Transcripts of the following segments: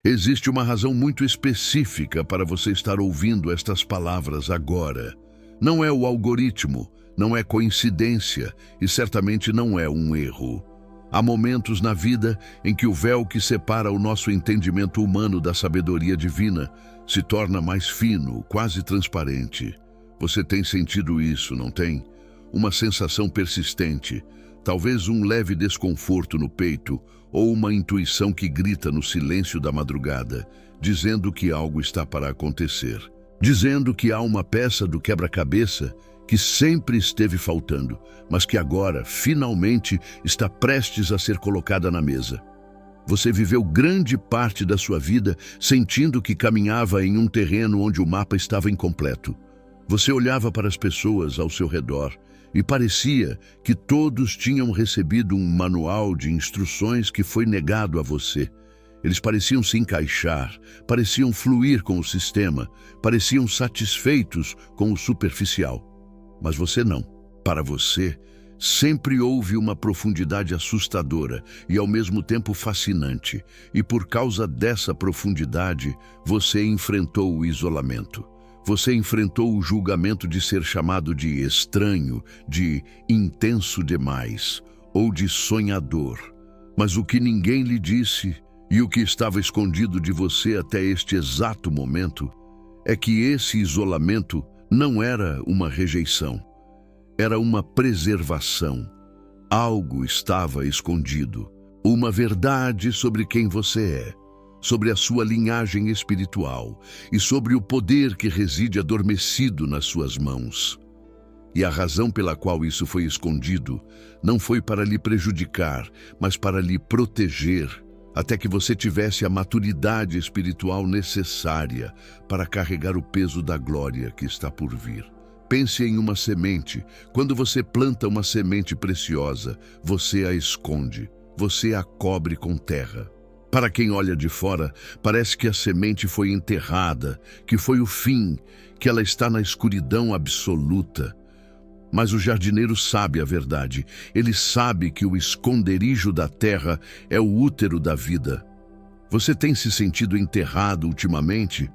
Existe uma razão muito específica para você estar ouvindo estas palavras agora. Não é o algoritmo, não é coincidência e certamente não é um erro. Há momentos na vida em que o véu que separa o nosso entendimento humano da sabedoria divina se torna mais fino, quase transparente. Você tem sentido isso, não tem? Uma sensação persistente, talvez um leve desconforto no peito ou uma intuição que grita no silêncio da madrugada, dizendo que algo está para acontecer. Dizendo que há uma peça do quebra-cabeça que sempre esteve faltando, mas que agora, finalmente, está prestes a ser colocada na mesa. Você viveu grande parte da sua vida sentindo que caminhava em um terreno onde o mapa estava incompleto. Você olhava para as pessoas ao seu redor e parecia que todos tinham recebido um manual de instruções que foi negado a você. Eles pareciam se encaixar, pareciam fluir com o sistema, pareciam satisfeitos com o superficial. Mas você não. Para você, sempre houve uma profundidade assustadora e ao mesmo tempo fascinante. E por causa dessa profundidade, você enfrentou o isolamento. Você enfrentou o julgamento de ser chamado de estranho, de intenso demais ou de sonhador. Mas o que ninguém lhe disse e o que estava escondido de você até este exato momento é que esse isolamento não era uma rejeição, era uma preservação. Algo estava escondido, uma verdade sobre quem você é, sobre a sua linhagem espiritual e sobre o poder que reside adormecido nas suas mãos. E a razão pela qual isso foi escondido não foi para lhe prejudicar, mas para lhe proteger, até que você tivesse a maturidade espiritual necessária para carregar o peso da glória que está por vir. Pense em uma semente. Quando você planta uma semente preciosa, você a esconde, você a cobre com terra. Para quem olha de fora, parece que a semente foi enterrada, que foi o fim, que ela está na escuridão absoluta. Mas o jardineiro sabe a verdade. Ele sabe que o esconderijo da terra é o útero da vida. Você tem se sentido enterrado ultimamente?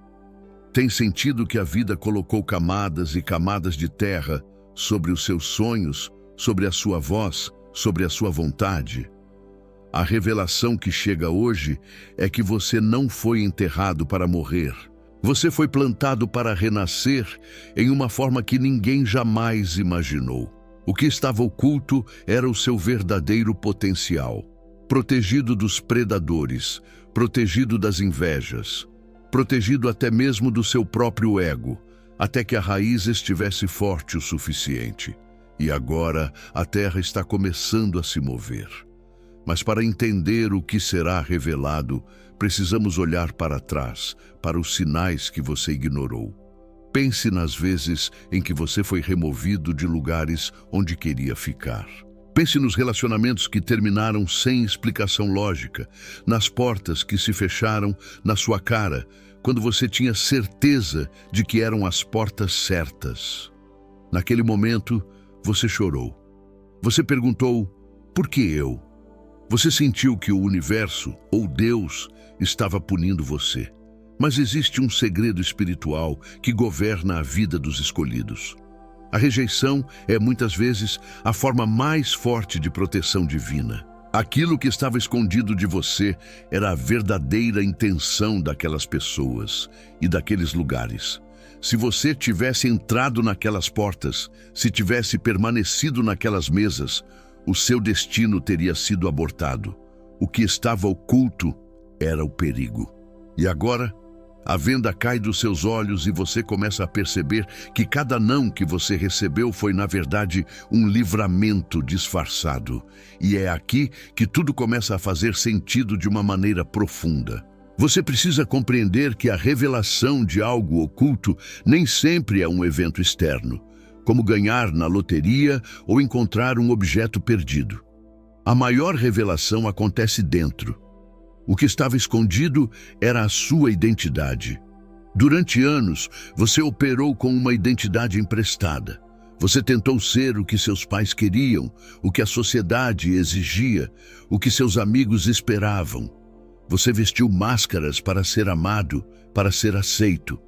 Tem sentido que a vida colocou camadas e camadas de terra sobre os seus sonhos, sobre a sua voz, sobre a sua vontade? A revelação que chega hoje é que você não foi enterrado para morrer. Você foi plantado para renascer em uma forma que ninguém jamais imaginou. O que estava oculto era o seu verdadeiro potencial. Protegido dos predadores, protegido das invejas, protegido até mesmo do seu próprio ego, até que a raiz estivesse forte o suficiente. E agora a terra está começando a se mover. Mas para entender o que será revelado, precisamos olhar para trás, para os sinais que você ignorou. Pense nas vezes em que você foi removido de lugares onde queria ficar. Pense nos relacionamentos que terminaram sem explicação lógica, nas portas que se fecharam na sua cara, quando você tinha certeza de que eram as portas certas. Naquele momento, você chorou. Você perguntou, por que eu? Você sentiu que o universo, ou Deus, estava punindo você. Mas existe um segredo espiritual que governa a vida dos escolhidos. A rejeição é, muitas vezes, a forma mais forte de proteção divina. Aquilo que estava escondido de você era a verdadeira intenção daquelas pessoas e daqueles lugares. Se você tivesse entrado naquelas portas, se tivesse permanecido naquelas mesas, o seu destino teria sido abortado. O que estava oculto era o perigo. E agora, a venda cai dos seus olhos e você começa a perceber que cada não que você recebeu foi, na verdade, um livramento disfarçado. E é aqui que tudo começa a fazer sentido de uma maneira profunda. Você precisa compreender que a revelação de algo oculto nem sempre é um evento externo, como ganhar na loteria ou encontrar um objeto perdido. A maior revelação acontece dentro. O que estava escondido era a sua identidade. Durante anos, você operou com uma identidade emprestada. Você tentou ser o que seus pais queriam, o que a sociedade exigia, o que seus amigos esperavam. Você vestiu máscaras para ser amado, para ser aceito.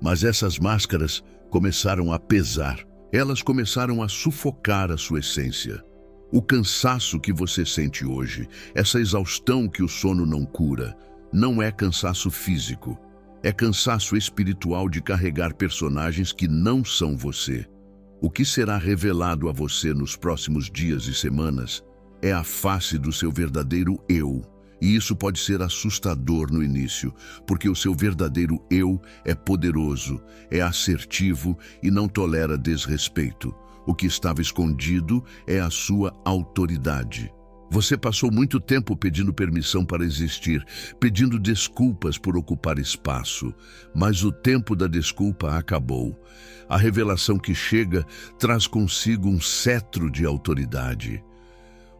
Mas essas máscaras começaram a pesar. Elas começaram a sufocar a sua essência. O cansaço que você sente hoje, essa exaustão que o sono não cura, não é cansaço físico. É cansaço espiritual de carregar personagens que não são você. O que será revelado a você nos próximos dias e semanas é a face do seu verdadeiro eu. E isso pode ser assustador no início, porque o seu verdadeiro eu é poderoso, é assertivo e não tolera desrespeito. O que estava escondido é a sua autoridade. Você passou muito tempo pedindo permissão para existir, pedindo desculpas por ocupar espaço, mas o tempo da desculpa acabou. A revelação que chega traz consigo um cetro de autoridade.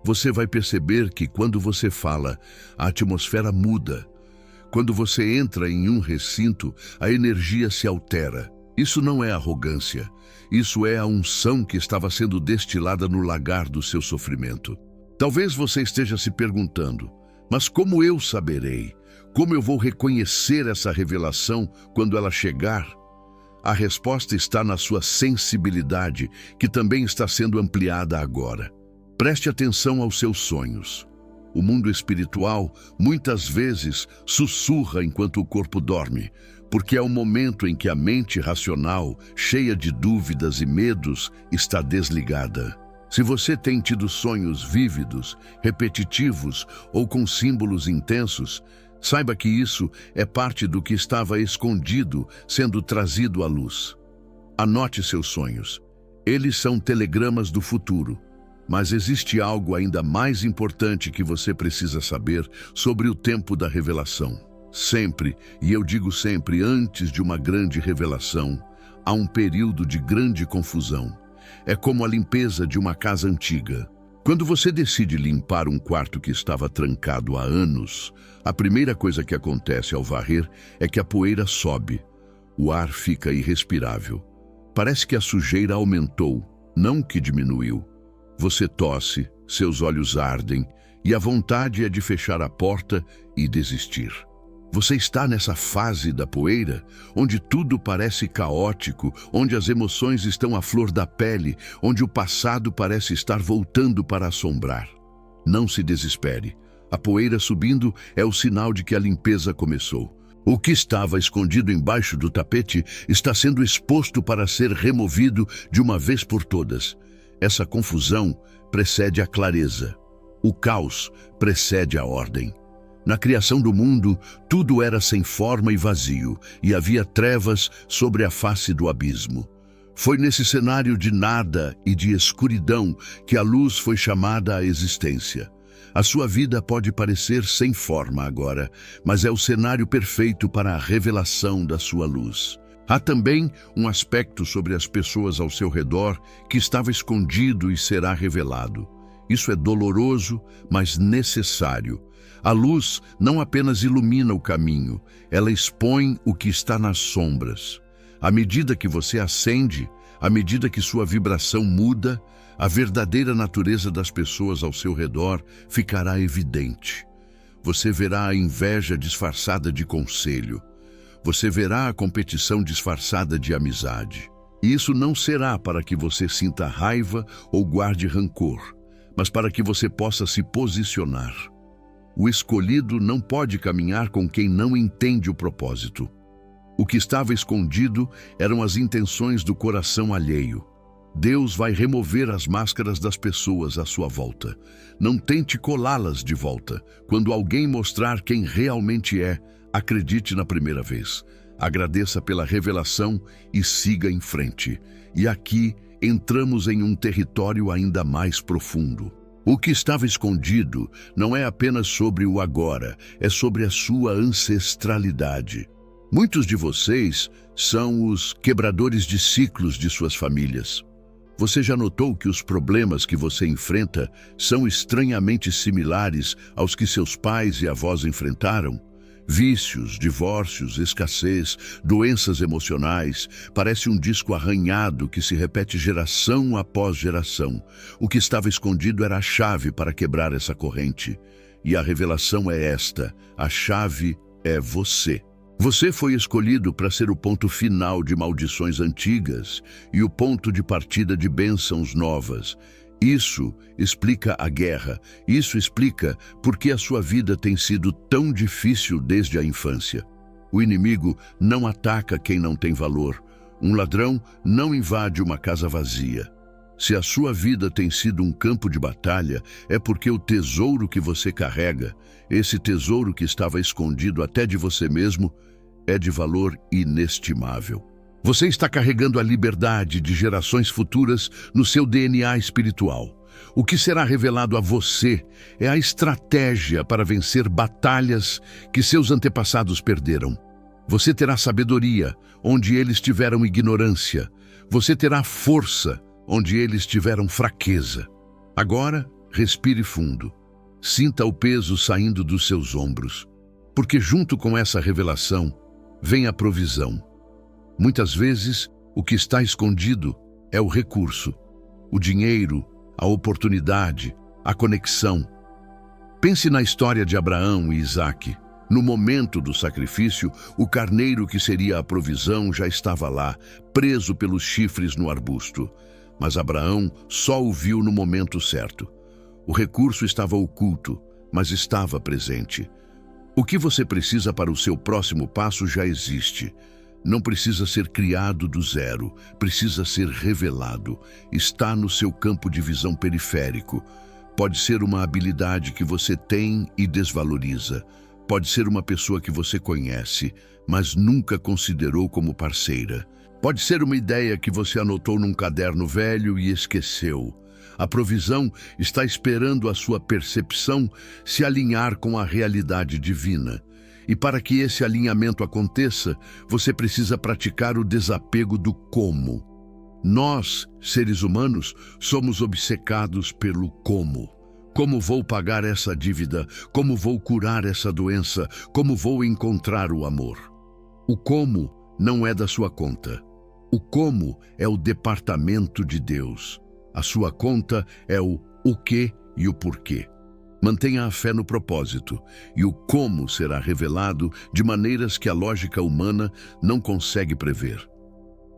Você vai perceber que quando você fala, a atmosfera muda. Quando você entra em um recinto, a energia se altera. Isso não é arrogância. Isso é a unção que estava sendo destilada no lagar do seu sofrimento. Talvez você esteja se perguntando, mas como eu saberei? Como eu vou reconhecer essa revelação quando ela chegar? A resposta está na sua sensibilidade, que também está sendo ampliada agora. Preste atenção aos seus sonhos. O mundo espiritual, muitas vezes, sussurra enquanto o corpo dorme, porque é o momento em que a mente racional, cheia de dúvidas e medos, está desligada. Se você tem tido sonhos vívidos, repetitivos ou com símbolos intensos, saiba que isso é parte do que estava escondido, sendo trazido à luz. Anote seus sonhos. Eles são telegramas do futuro. Mas existe algo ainda mais importante que você precisa saber sobre o tempo da revelação. Sempre, e eu digo sempre, antes de uma grande revelação, há um período de grande confusão. É como a limpeza de uma casa antiga. Quando você decide limpar um quarto que estava trancado há anos, a primeira coisa que acontece ao varrer é que a poeira sobe. O ar fica irrespirável. Parece que a sujeira aumentou, não que diminuiu. Você tosse, seus olhos ardem, e a vontade é de fechar a porta e desistir. Você está nessa fase da poeira, onde tudo parece caótico, onde as emoções estão à flor da pele, onde o passado parece estar voltando para assombrar. Não se desespere. A poeira subindo é o sinal de que a limpeza começou. O que estava escondido embaixo do tapete está sendo exposto para ser removido de uma vez por todas. Essa confusão precede a clareza. O caos precede a ordem. Na criação do mundo, tudo era sem forma e vazio, e havia trevas sobre a face do abismo. Foi nesse cenário de nada e de escuridão que a luz foi chamada à existência. A sua vida pode parecer sem forma agora, mas é o cenário perfeito para a revelação da sua luz. Há também um aspecto sobre as pessoas ao seu redor que estava escondido e será revelado. Isso é doloroso, mas necessário. A luz não apenas ilumina o caminho, ela expõe o que está nas sombras. À medida que você acende, à medida que sua vibração muda, a verdadeira natureza das pessoas ao seu redor ficará evidente. Você verá a inveja disfarçada de conselho. Você verá a competição disfarçada de amizade. E isso não será para que você sinta raiva ou guarde rancor, mas para que você possa se posicionar. O escolhido não pode caminhar com quem não entende o propósito. O que estava escondido eram as intenções do coração alheio. Deus vai remover as máscaras das pessoas à sua volta. Não tente colá-las de volta. Quando alguém mostrar quem realmente é, acredite na primeira vez. Agradeça pela revelação e siga em frente. E aqui entramos em um território ainda mais profundo. O que estava escondido não é apenas sobre o agora, é sobre a sua ancestralidade. Muitos de vocês são os quebradores de ciclos de suas famílias. Você já notou que os problemas que você enfrenta são estranhamente similares aos que seus pais e avós enfrentaram? Vícios, divórcios, escassez, doenças emocionais, parece um disco arranhado que se repete geração após geração. O que estava escondido era a chave para quebrar essa corrente. E a revelação é esta: a chave é você. Você foi escolhido para ser o ponto final de maldições antigas e o ponto de partida de bênçãos novas. Isso explica a guerra. Isso explica por que a sua vida tem sido tão difícil desde a infância. O inimigo não ataca quem não tem valor. Um ladrão não invade uma casa vazia. Se a sua vida tem sido um campo de batalha, é porque o tesouro que você carrega, esse tesouro que estava escondido até de você mesmo, é de valor inestimável. Você está carregando a liberdade de gerações futuras no seu DNA espiritual. O que será revelado a você é a estratégia para vencer batalhas que seus antepassados perderam. Você terá sabedoria onde eles tiveram ignorância. Você terá força onde eles tiveram fraqueza. Agora, respire fundo. Sinta o peso saindo dos seus ombros, porque junto com essa revelação vem a provisão. Muitas vezes, o que está escondido é o recurso, o dinheiro, a oportunidade, a conexão. Pense na história de Abraão e Isaque. No momento do sacrifício, o carneiro que seria a provisão já estava lá, preso pelos chifres no arbusto. Mas Abraão só o viu no momento certo. O recurso estava oculto, mas estava presente. O que você precisa para o seu próximo passo já existe. Não precisa ser criado do zero, precisa ser revelado. Está no seu campo de visão periférico. Pode ser uma habilidade que você tem e desvaloriza. Pode ser uma pessoa que você conhece, mas nunca considerou como parceira. Pode ser uma ideia que você anotou num caderno velho e esqueceu. A provisão está esperando a sua percepção se alinhar com a realidade divina. E para que esse alinhamento aconteça, você precisa praticar o desapego do como. Nós, seres humanos, somos obcecados pelo como. Como vou pagar essa dívida? Como vou curar essa doença? Como vou encontrar o amor? O como não é da sua conta. O como é o departamento de Deus. A sua conta é o que e o porquê. Mantenha a fé no propósito, e o como será revelado de maneiras que a lógica humana não consegue prever.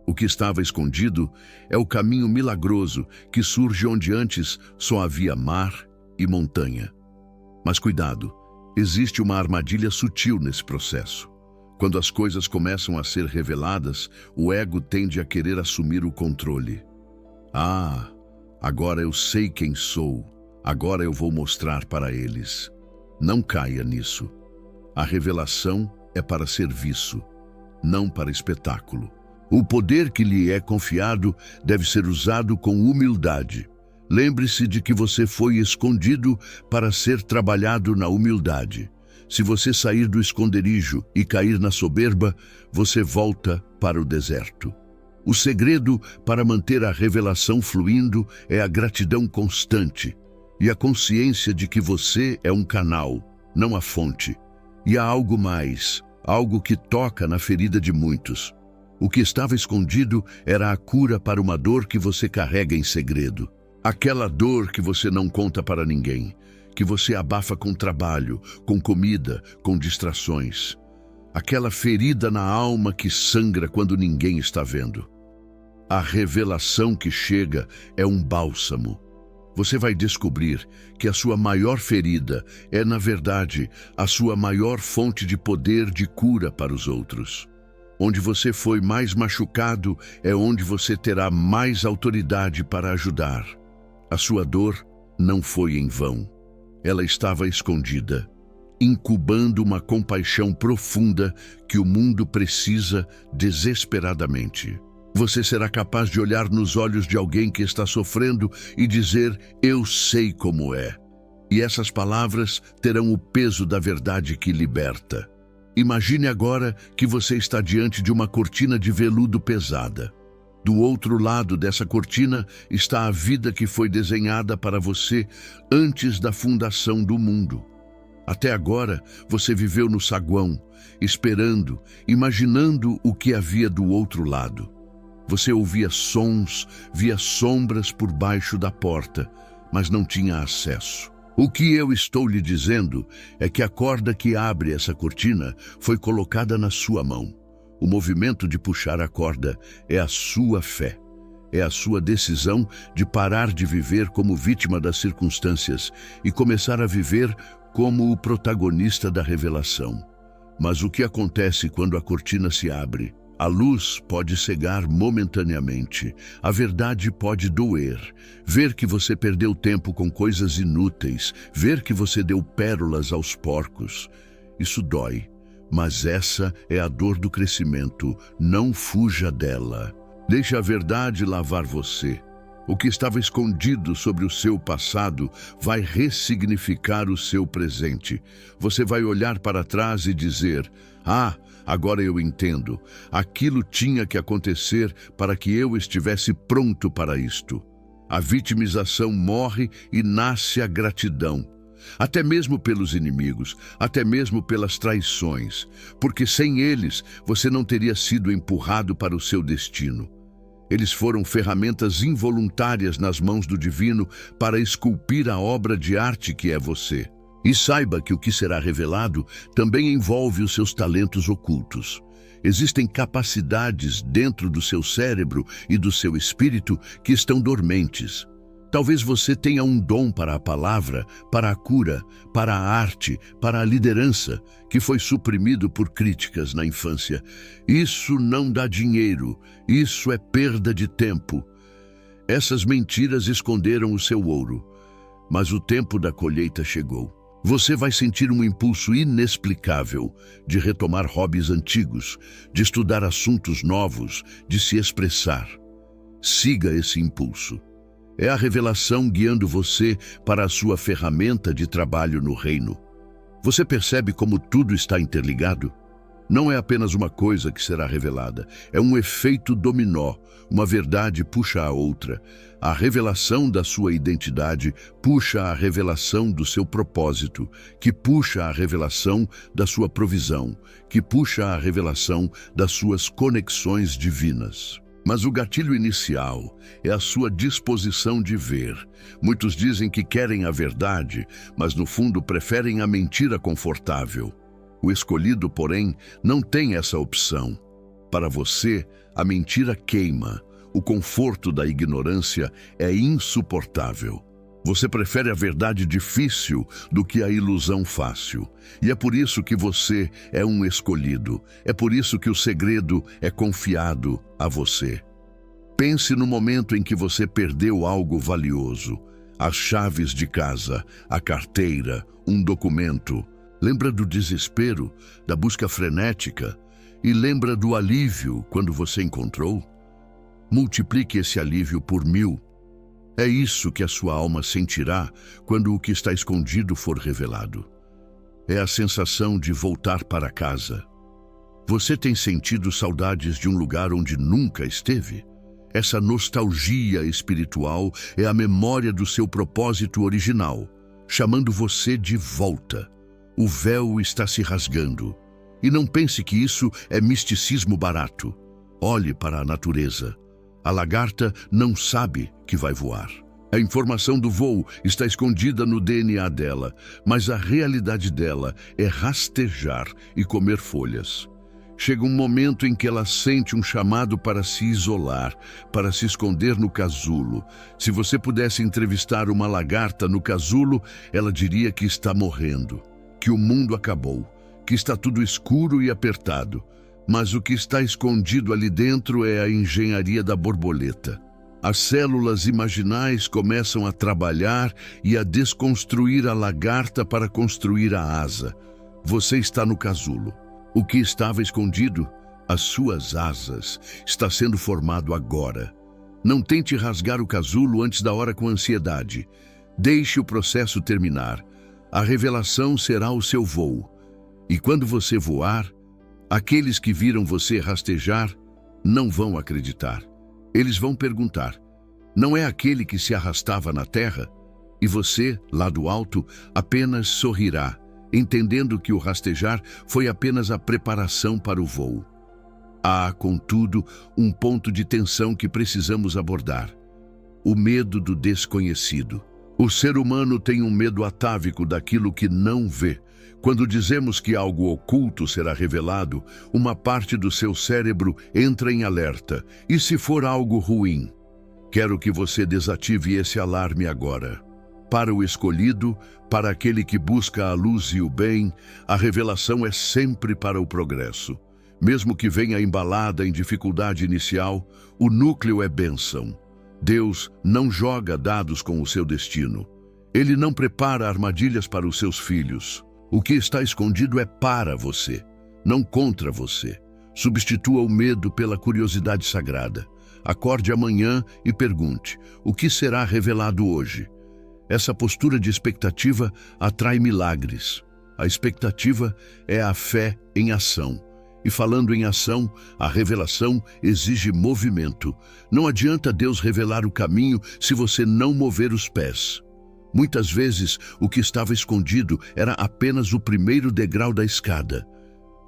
O que estava escondido é o caminho milagroso que surge onde antes só havia mar e montanha. Mas cuidado, existe uma armadilha sutil nesse processo. Quando as coisas começam a ser reveladas, o ego tende a querer assumir o controle. Ah, agora eu sei quem sou. Agora eu vou mostrar para eles. Não caia nisso. A revelação é para serviço, não para espetáculo. O poder que lhe é confiado deve ser usado com humildade. Lembre-se de que você foi escondido para ser trabalhado na humildade. Se você sair do esconderijo e cair na soberba, você volta para o deserto. O segredo para manter a revelação fluindo é a gratidão constante e a consciência de que você é um canal, não a fonte. E há algo mais, algo que toca na ferida de muitos. O que estava escondido era a cura para uma dor que você carrega em segredo. Aquela dor que você não conta para ninguém, que você abafa com trabalho, com comida, com distrações. Aquela ferida na alma que sangra quando ninguém está vendo. A revelação que chega é um bálsamo. Você vai descobrir que a sua maior ferida é, na verdade, a sua maior fonte de poder de cura para os outros. Onde você foi mais machucado é onde você terá mais autoridade para ajudar. A sua dor não foi em vão. Ela estava escondida, incubando uma compaixão profunda que o mundo precisa desesperadamente. Você será capaz de olhar nos olhos de alguém que está sofrendo e dizer: "Eu sei como é." E essas palavras terão o peso da verdade que liberta. Imagine agora que você está diante de uma cortina de veludo pesada. Do outro lado dessa cortina está a vida que foi desenhada para você antes da fundação do mundo. Até agora, você viveu no saguão, esperando, imaginando o que havia do outro lado. Você ouvia sons, via sombras por baixo da porta, mas não tinha acesso. O que eu estou lhe dizendo é que a corda que abre essa cortina foi colocada na sua mão. O movimento de puxar a corda é a sua fé. É a sua decisão de parar de viver como vítima das circunstâncias e começar a viver como o protagonista da revelação. Mas o que acontece quando a cortina se abre? A luz pode cegar momentaneamente, a verdade pode doer, ver que você perdeu tempo com coisas inúteis, ver que você deu pérolas aos porcos. Isso dói, mas essa é a dor do crescimento, não fuja dela. Deixe a verdade lavar você. O que estava escondido sobre o seu passado vai ressignificar o seu presente. Você vai olhar para trás e dizer: "Ah, agora eu entendo. Aquilo tinha que acontecer para que eu estivesse pronto para isto." A vitimização morre e nasce a gratidão. Até mesmo pelos inimigos, até mesmo pelas traições, porque sem eles você não teria sido empurrado para o seu destino. Eles foram ferramentas involuntárias nas mãos do divino para esculpir a obra de arte que é você. E saiba que o que será revelado também envolve os seus talentos ocultos. Existem capacidades dentro do seu cérebro e do seu espírito que estão dormentes. Talvez você tenha um dom para a palavra, para a cura, para a arte, para a liderança, que foi suprimido por críticas na infância. Isso não dá dinheiro, isso é perda de tempo. Essas mentiras esconderam o seu ouro, mas o tempo da colheita chegou. Você vai sentir um impulso inexplicável de retomar hobbies antigos, de estudar assuntos novos, de se expressar. Siga esse impulso. É a revelação guiando você para a sua ferramenta de trabalho no reino. Você percebe como tudo está interligado? Não é apenas uma coisa que será revelada, é um efeito dominó. Uma verdade puxa a outra. A revelação da sua identidade puxa a revelação do seu propósito, que puxa a revelação da sua provisão, que puxa a revelação das suas conexões divinas. Mas o gatilho inicial é a sua disposição de ver. Muitos dizem que querem a verdade, mas no fundo preferem a mentira confortável. O escolhido, porém, não tem essa opção. Para você, a mentira queima. O conforto da ignorância é insuportável. Você prefere a verdade difícil do que a ilusão fácil. E é por isso que você é um escolhido. É por isso que o segredo é confiado a você. Pense no momento em que você perdeu algo valioso. As chaves de casa, a carteira, um documento. Lembra do desespero, da busca frenética? E lembra do alívio quando você encontrou? Multiplique esse alívio por 1000. É isso que a sua alma sentirá quando o que está escondido for revelado. É a sensação de voltar para casa. Você tem sentido saudades de um lugar onde nunca esteve? Essa nostalgia espiritual é a memória do seu propósito original, chamando você de volta. O véu está se rasgando. E não pense que isso é misticismo barato. Olhe para a natureza. A lagarta não sabe que vai voar. A informação do voo está escondida no DNA dela, mas a realidade dela é rastejar e comer folhas. Chega um momento em que ela sente um chamado para se isolar, para se esconder no casulo. Se você pudesse entrevistar uma lagarta no casulo, ela diria que está morrendo, que o mundo acabou, que está tudo escuro e apertado. Mas o que está escondido ali dentro é a engenharia da borboleta. As células imaginais começam a trabalhar e a desconstruir a lagarta para construir a asa. Você está no casulo. O que estava escondido, as suas asas, está sendo formado agora. Não tente rasgar o casulo antes da hora com ansiedade. Deixe o processo terminar. A revelação será o seu voo. E quando você voar, aqueles que viram você rastejar não vão acreditar. Eles vão perguntar: não é aquele que se arrastava na terra? E você, lá do alto, apenas sorrirá, entendendo que o rastejar foi apenas a preparação para o voo. Há, contudo, um ponto de tensão que precisamos abordar: o medo do desconhecido. O ser humano tem um medo atávico daquilo que não vê. Quando dizemos que algo oculto será revelado, uma parte do seu cérebro entra em alerta. E se for algo ruim? Quero que você desative esse alarme agora. Para o escolhido, para aquele que busca a luz e o bem, a revelação é sempre para o progresso. Mesmo que venha embalada em dificuldade inicial, o núcleo é bênção. Deus não joga dados com o seu destino. Ele não prepara armadilhas para os seus filhos. O que está escondido é para você, não contra você. Substitua o medo pela curiosidade sagrada. Acorde amanhã e pergunte: o que será revelado hoje? Essa postura de expectativa atrai milagres. A expectativa é a fé em ação. E falando em ação, a revelação exige movimento. Não adianta Deus revelar o caminho se você não mover os pés. Muitas vezes, o que estava escondido era apenas o primeiro degrau da escada.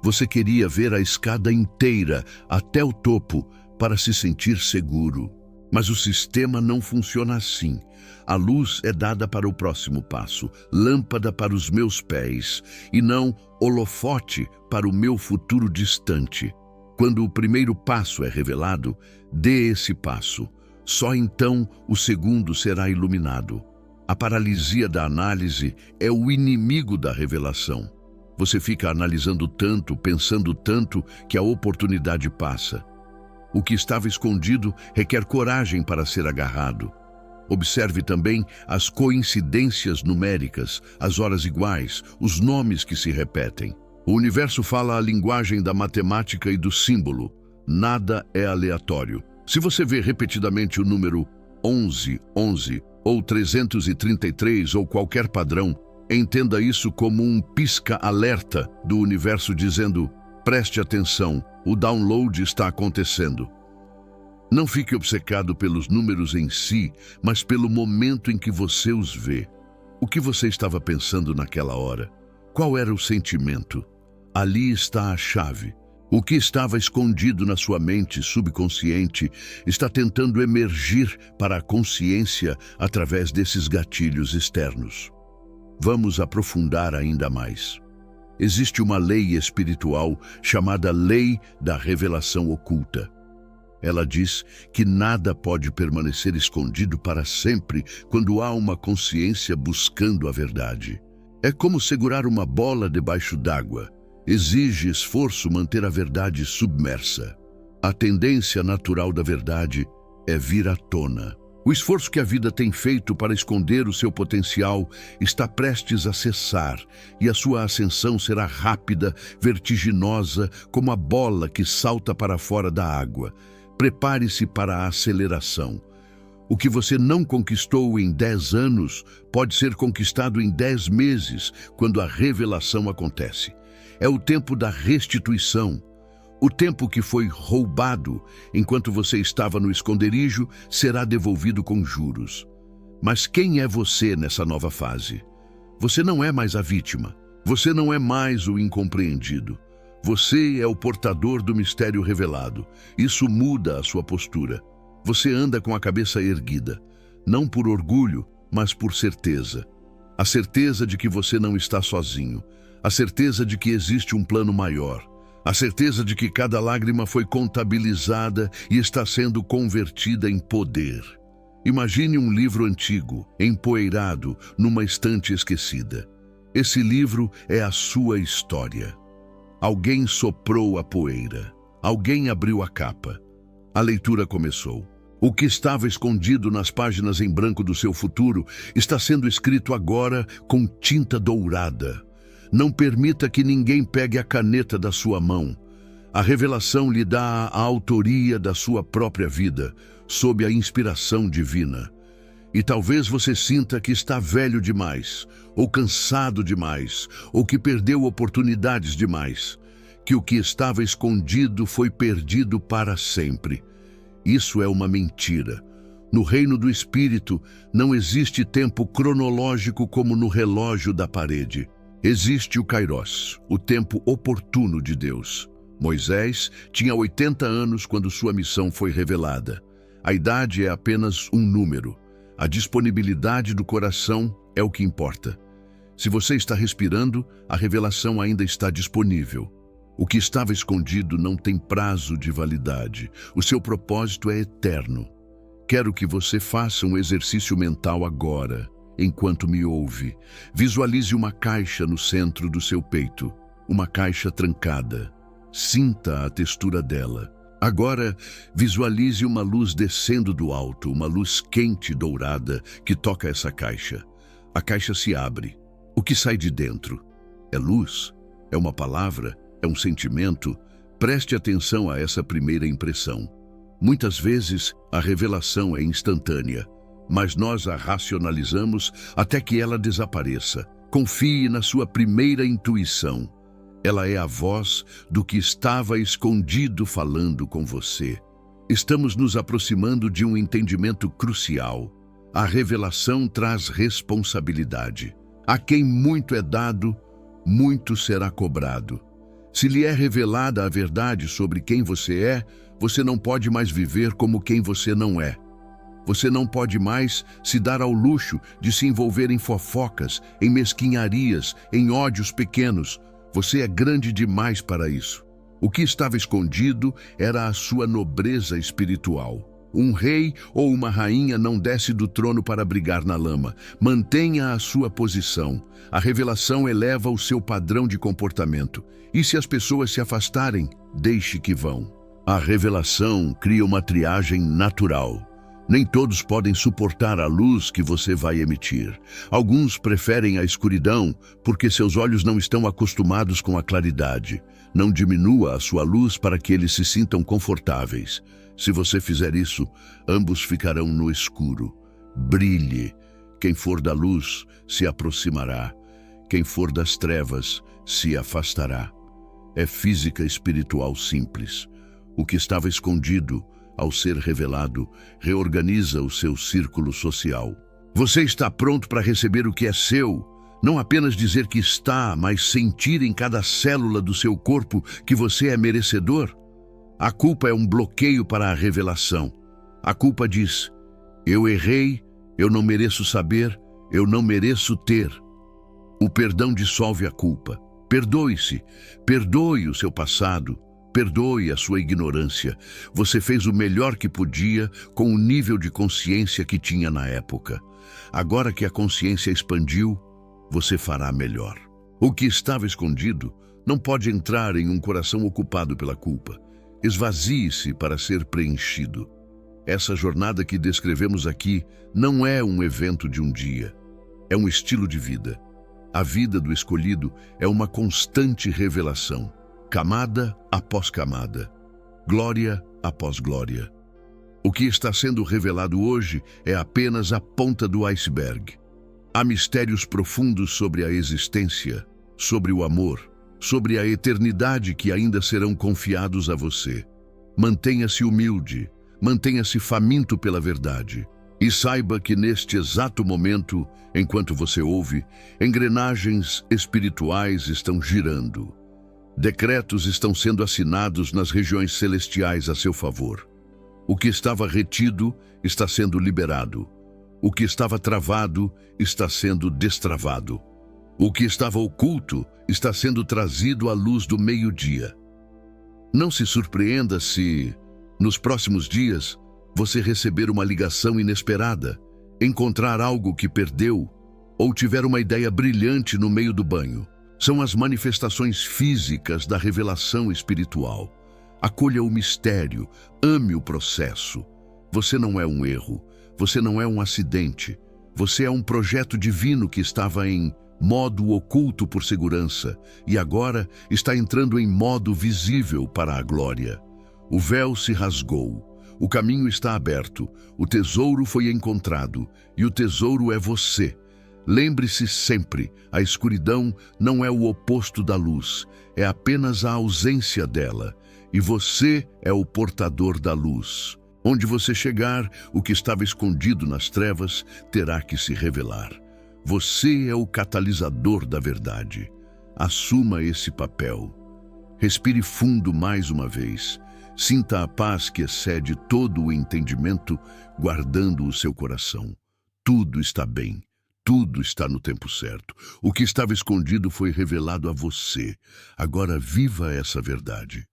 Você queria ver a escada inteira, até o topo, para se sentir seguro. Mas o sistema não funciona assim. A luz é dada para o próximo passo, lâmpada para os meus pés, e não holofote para o meu futuro distante. Quando o primeiro passo é revelado, dê esse passo. Só então o segundo será iluminado. A paralisia da análise é o inimigo da revelação. Você fica analisando tanto, pensando tanto, que a oportunidade passa. O que estava escondido requer coragem para ser agarrado. Observe também as coincidências numéricas, as horas iguais, os nomes que se repetem. O universo fala a linguagem da matemática e do símbolo. Nada é aleatório. Se você vê repetidamente o número 1111 ou 333 ou qualquer padrão, entenda isso como um pisca-alerta do universo dizendo: preste atenção, o download está acontecendo. Não fique obcecado pelos números em si, mas pelo momento em que você os vê. O que você estava pensando naquela hora? Qual era o sentimento? Ali está a chave. O que estava escondido na sua mente subconsciente está tentando emergir para a consciência através desses gatilhos externos. Vamos aprofundar ainda mais. Existe uma lei espiritual chamada Lei da Revelação Oculta. Ela diz que nada pode permanecer escondido para sempre quando há uma consciência buscando a verdade. É como segurar uma bola debaixo d'água. Exige esforço manter a verdade submersa. A tendência natural da verdade é vir à tona. O esforço que a vida tem feito para esconder o seu potencial está prestes a cessar, e a sua ascensão será rápida, vertiginosa, como a bola que salta para fora da água. Prepare-se para a aceleração. O que você não conquistou em 10 anos pode ser conquistado em 10 meses, quando a revelação acontece. É o tempo da restituição. O tempo que foi roubado enquanto você estava no esconderijo será devolvido com juros. Mas quem é você nessa nova fase? Você não é mais a vítima. Você não é mais o incompreendido. Você é o portador do mistério revelado. Isso muda a sua postura. Você anda com a cabeça erguida, não por orgulho, mas por certeza. A certeza de que você não está sozinho. A certeza de que existe um plano maior. A certeza de que cada lágrima foi contabilizada e está sendo convertida em poder. Imagine um livro antigo, empoeirado, numa estante esquecida. Esse livro é a sua história. Alguém soprou a poeira. Alguém abriu a capa. A leitura começou. O que estava escondido nas páginas em branco do seu futuro está sendo escrito agora com tinta dourada. Não permita que ninguém pegue a caneta da sua mão. A revelação lhe dá a autoria da sua própria vida, sob a inspiração divina. E talvez você sinta que está velho demais, ou cansado demais, ou que perdeu oportunidades demais, que o que estava escondido foi perdido para sempre. Isso é uma mentira. No reino do Espírito, não existe tempo cronológico como no relógio da parede. Existe o Kairos, o tempo oportuno de Deus. Moisés tinha 80 anos quando sua missão foi revelada. A idade é apenas um número. A disponibilidade do coração é o que importa. Se você está respirando, a revelação ainda está disponível. O que estava escondido não tem prazo de validade. O seu propósito é eterno. Quero que você faça um exercício mental agora, enquanto me ouve. Visualize uma caixa no centro do seu peito, uma caixa trancada. Sinta a textura dela. Agora, visualize uma luz descendo do alto, uma luz quente dourada que toca essa caixa. A caixa se abre. O que sai de dentro? É luz? É uma palavra? É um sentimento? Preste atenção a essa primeira impressão. Muitas vezes, a revelação é instantânea, mas nós a racionalizamos até que ela desapareça. Confie na sua primeira intuição. Ela é a voz do que estava escondido falando com você. Estamos nos aproximando de um entendimento crucial. A revelação traz responsabilidade. A quem muito é dado, muito será cobrado. Se lhe é revelada a verdade sobre quem você não pode mais viver como quem você não é. Você não pode mais se dar ao luxo de se envolver em fofocas, em mesquinharias, em ódios pequenos. Você é grande demais para isso. O que estava escondido era a sua nobreza espiritual. Um rei ou uma rainha não desce do trono para brigar na lama. Mantenha a sua posição. A revelação eleva o seu padrão de comportamento. E se as pessoas se afastarem, deixe que vão. A revelação cria uma triagem natural. Nem todos podem suportar a luz que você vai emitir. Alguns preferem a escuridão porque seus olhos não estão acostumados com a claridade. Não diminua a sua luz para que eles se sintam confortáveis. Se você fizer isso, ambos ficarão no escuro. Brilhe. Quem for da luz se aproximará. Quem for das trevas se afastará. É física espiritual simples. O que estava escondido, ao ser revelado, reorganiza o seu círculo social. Você está pronto para receber o que é seu? Não apenas dizer que está, mas sentir em cada célula do seu corpo que você é merecedor? A culpa é um bloqueio para a revelação. A culpa diz: eu errei, eu não mereço saber, eu não mereço ter. O perdão dissolve a culpa. Perdoe-se, perdoe o seu passado, perdoe a sua ignorância. Você fez o melhor que podia com o nível de consciência que tinha na época. Agora que a consciência expandiu, você fará melhor. O que estava escondido não pode entrar em um coração ocupado pela culpa. Esvazie-se para ser preenchido. Essa jornada que descrevemos aqui não é um evento de um dia. É um estilo de vida. A vida do escolhido é uma constante revelação. Camada após camada. Glória após glória. O que está sendo revelado hoje é apenas a ponta do iceberg. Há mistérios profundos sobre a existência, sobre o amor, sobre a eternidade que ainda serão confiados a você. Mantenha-se humilde, mantenha-se faminto pela verdade. E saiba que neste exato momento, enquanto você ouve, engrenagens espirituais estão girando. Decretos estão sendo assinados nas regiões celestiais a seu favor. O que estava retido está sendo liberado. O que estava travado está sendo destravado. O que estava oculto está sendo trazido à luz do meio-dia. Não se surpreenda se, nos próximos dias, você receber uma ligação inesperada, encontrar algo que perdeu ou tiver uma ideia brilhante no meio do banho. São as manifestações físicas da revelação espiritual. Acolha o mistério, ame o processo. Você não é um erro, você não é um acidente. Você é um projeto divino que estava em modo oculto por segurança e agora está entrando em modo visível para a glória. O véu se rasgou, o caminho está aberto, o tesouro foi encontrado e o tesouro é você. Lembre-se sempre, a escuridão não é o oposto da luz, é apenas a ausência dela, e você é o portador da luz. Onde você chegar, o que estava escondido nas trevas terá que se revelar. Você é o catalisador da verdade. Assuma esse papel. Respire fundo mais uma vez. Sinta a paz que excede todo o entendimento, guardando o seu coração. Tudo está bem. Tudo está no tempo certo. O que estava escondido foi revelado a você. Agora viva essa verdade.